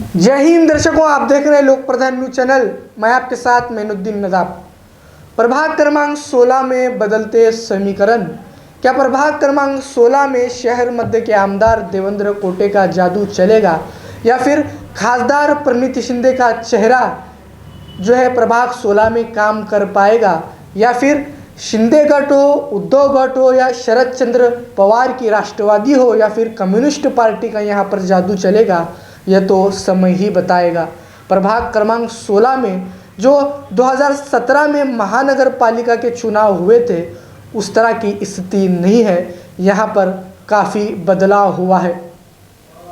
जय हिंद दर्शकों, आप देख रहे हैं लोक प्रधान न्यूज चैनल। मैं आपके साथ मैनुद्दीन नदाब। प्रभाग क्रमांक 16 में बदलते समीकरण। क्या प्रभाग क्रमांक 16 में शहर मध्य के आमदार देवेंद्र कोटे का जादू चलेगा या फिर खासदार प्रणीत शिंदे का चेहरा जो है प्रभाग 16 में काम कर पाएगा, या फिर शिंदे गट हो, उद्धव गट हो, या शरद चंद्र पवार की राष्ट्रवादी हो, या फिर कम्युनिस्ट पार्टी का यहाँ पर जादू चलेगा, यह तो समय ही बताएगा। प्रभाग क्रमांक 16 में जो 2017 में महानगर पालिका के चुनाव हुए थे, उस तरह की स्थिति नहीं है। यहाँ पर काफ़ी बदलाव हुआ है।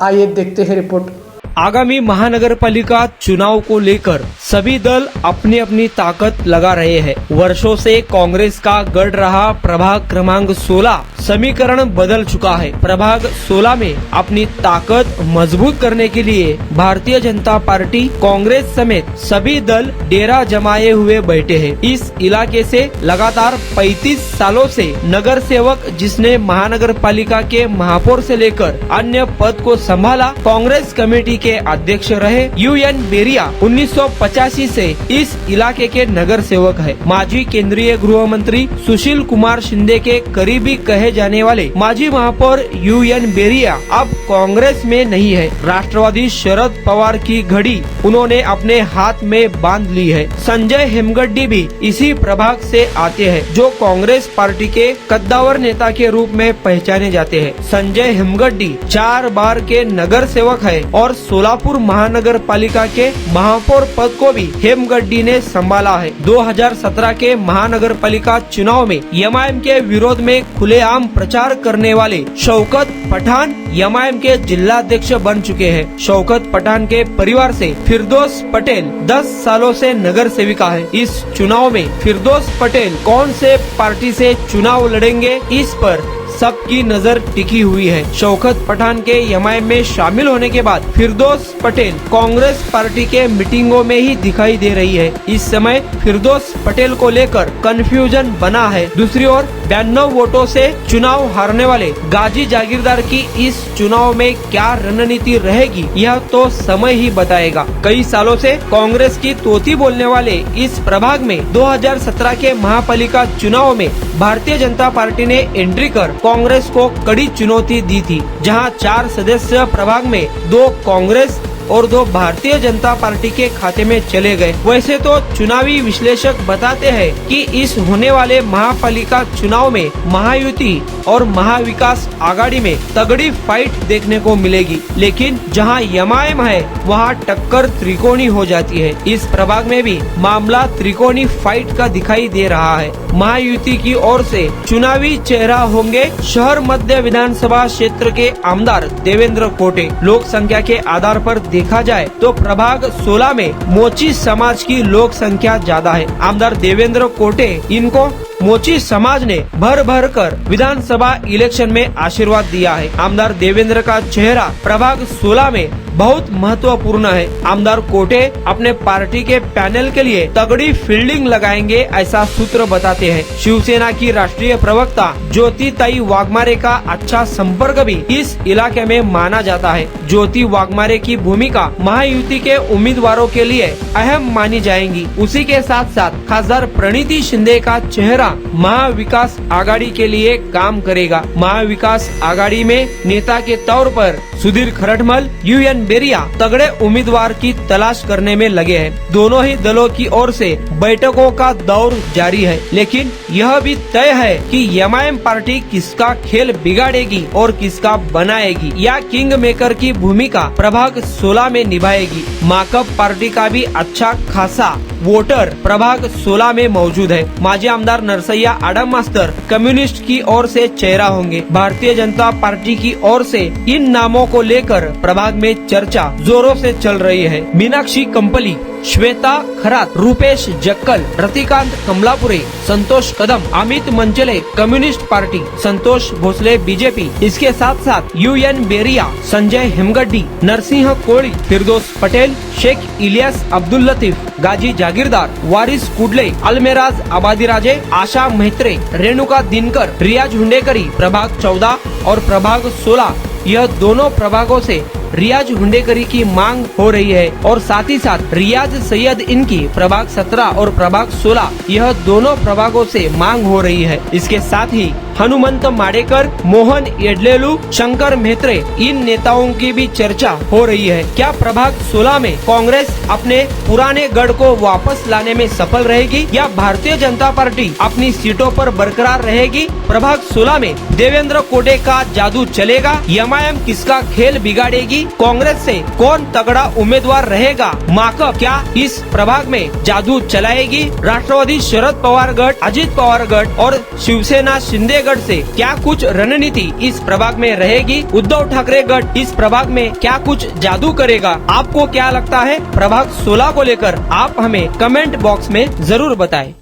आइए देखते हैं रिपोर्ट। आगामी महानगर पालिका चुनाव को लेकर सभी दल अपनी अपनी ताकत लगा रहे हैं। वर्षों से कांग्रेस का गढ़ रहा प्रभाग क्रमांक 16 समीकरण बदल चुका है। प्रभाग 16 में अपनी ताकत मजबूत करने के लिए भारतीय जनता पार्टी, कांग्रेस समेत सभी दल डेरा जमाए हुए बैठे हैं। इस इलाके से लगातार 35 सालों से नगर सेवक जिसने महानगर पालिका के महापौर से लेकर अन्य पद को संभाला, कांग्रेस कमेटी के अध्यक्ष रहे UN बेरिया 1985 से इस इलाके के नगर सेवक है। माजी केंद्रीय गृह मंत्री सुशील कुमार शिंदे के करीबी कहे जाने वाले माजी महापौर UN बेरिया अब कांग्रेस में नहीं है। राष्ट्रवादी शरद पवार की घड़ी उन्होंने अपने हाथ में बांध ली है। संजय हेमगड्डी भी इसी प्रभाग से आते हैं, जो कांग्रेस पार्टी के कद्दावर नेता के रूप में पहचाने जाते हैं। संजय हेमगड्डी 4 बार के नगर सेवक है और सोलापुर महानगर पालिका के महापौर पद को भी हेमगड्डी ने संभाला है। 2017 के महानगर पालिका चुनाव में MIM के विरोध में खुलेआम प्रचार करने वाले शौकत पठान MIM के जिलाध्यक्ष बन चुके हैं। शौकत पठान के परिवार से फिरदौस पटेल 10 सालों से नगर सेविका है। इस चुनाव में फिरदौस पटेल कौन से पार्टी से चुनाव लड़ेंगे, इस पर सबकी नजर टिकी हुई है। शौकत पठान के MIM में शामिल होने के बाद फिरदौस पटेल कांग्रेस पार्टी के मीटिंगों में ही दिखाई दे रही है। इस समय फिरदौस पटेल को लेकर कंफ्यूजन बना है। दूसरी ओर 92 वोटों से चुनाव हारने वाले गाजी जागीरदार की इस चुनाव में क्या रणनीति रहेगी, यह तो समय ही बताएगा। कई सालों से कांग्रेस की तोती बोलने वाले इस प्रभाग में 2017 के महापालिका चुनाव में भारतीय जनता पार्टी ने एंट्री कर कांग्रेस को कड़ी चुनौती दी थी, जहां 4 सदस्य प्रभाग में 2 कांग्रेस और 2 भारतीय जनता पार्टी के खाते में चले गए। वैसे तो चुनावी विश्लेषक बताते हैं कि इस होने वाले महापालिका चुनाव में महायुति और महाविकास आघाड़ी में तगड़ी फाइट देखने को मिलेगी, लेकिन जहां MIM है वहां टक्कर त्रिकोणी हो जाती है। इस प्रभाग में भी मामला त्रिकोणी फाइट का दिखाई दे रहा है। महायुति की ओर से चुनावी चेहरा होंगे शहर मध्य विधानसभा क्षेत्र के आमदार देवेंद्र कोटे। लोक संख्या के आधार पर देखा जाए तो प्रभाग 16 में मोची समाज की लोक संख्या ज्यादा है। आमदार देवेंद्र कोटे इनको मोची समाज ने भर भर कर विधानसभा इलेक्शन में आशीर्वाद दिया है। आमदार देवेंद्र का चेहरा प्रभाग 16 में बहुत महत्वपूर्ण है। आमदार कोटे अपने पार्टी के पैनल के लिए तगड़ी फील्डिंग लगाएंगे, ऐसा सूत्र बताते हैं। शिवसेना की राष्ट्रीय प्रवक्ता ज्योतिताई वाघमारे का अच्छा संपर्क भी इस इलाके में माना जाता है। ज्योति वाघमारे की भूमिका महायुति के उम्मीदवारों के लिए अहम मानी जाएगी। उसी के साथ साथ खासदार प्रणीत शिंदे का चेहरा महाविकास आघाड़ी के लिए काम करेगा। महाविकास आघाड़ी में नेता के तौर पर सुधीर खरटमल, UN बेरिया तगड़े उम्मीदवार की तलाश करने में लगे हैं। दोनों ही दलों की ओर से बैठकों का दौर जारी है, लेकिन यह भी तय है कि MIM पार्टी किसका खेल बिगाड़ेगी और किसका बनाएगी, या किंग मेकर की भूमिका प्रभाग 16 में निभाएगी। माकप पार्टी का भी अच्छा खासा वोटर प्रभाग 16 में मौजूद है। माजी आमदार नरसैया आडम मास्टर कम्युनिस्ट की ओर से चेहरा होंगे। भारतीय जनता पार्टी की ओर से इन नामों को लेकर प्रभाग में चर्चा जोरों से चल रही है। मीनाक्षी कंपली, श्वेता खरात, रूपेश जक्कल, रतिकांत कमलापुरे, संतोष कदम, अमित मंचले कम्युनिस्ट पार्टी, संतोष भोसले बीजेपी, इसके साथ साथ UN बेरिया, संजय हेमगड्डी, नरसिंह कोळी, फिरदौस पटेल, शेख इलियास अब्दुल लतीफ, गाजी जागीरदार, वारिस कुडले, अलमेराज आबादीराजे, आशा मेहत्रे, रेणुका दिनकर, रियाज हुंडेकरी प्रभाग 14 और प्रभाग 16 यह दोनों प्रभागों से रियाज हुंडेकरी की मांग हो रही है और साथ ही साथ रियाज सैयद इनकी प्रभाग 17 और प्रभाग 16 यह दोनों प्रभागों से मांग हो रही है। इसके साथ ही हनुमंत माडेकर, मोहन येडलेलू, शंकर मेहत्रे इन नेताओं की भी चर्चा हो रही है। क्या प्रभाग 16 में कांग्रेस अपने पुराने गढ़ को वापस लाने में सफल रहेगी या भारतीय जनता पार्टी अपनी सीटों पर बरकरार रहेगी? प्रभाग 16 में देवेंद्र कोटे का जादू चलेगा? एमआईएम किसका खेल बिगाड़ेगी? कांग्रेस से कौन तगड़ा उम्मीदवार रहेगा? माकप क्या इस प्रभाग में जादू चलाएगी? राष्ट्रवादी शरद पवार गढ़, अजित पवार गढ़ और शिवसेना शिंदे गढ़ से क्या कुछ रणनीति इस प्रभाग में रहेगी? उद्धव ठाकरे गढ़ इस प्रभाग में क्या कुछ जादू करेगा? आपको क्या लगता है प्रभाग 16 को लेकर? आप हमें कमेंट बॉक्स में जरूर बताएं।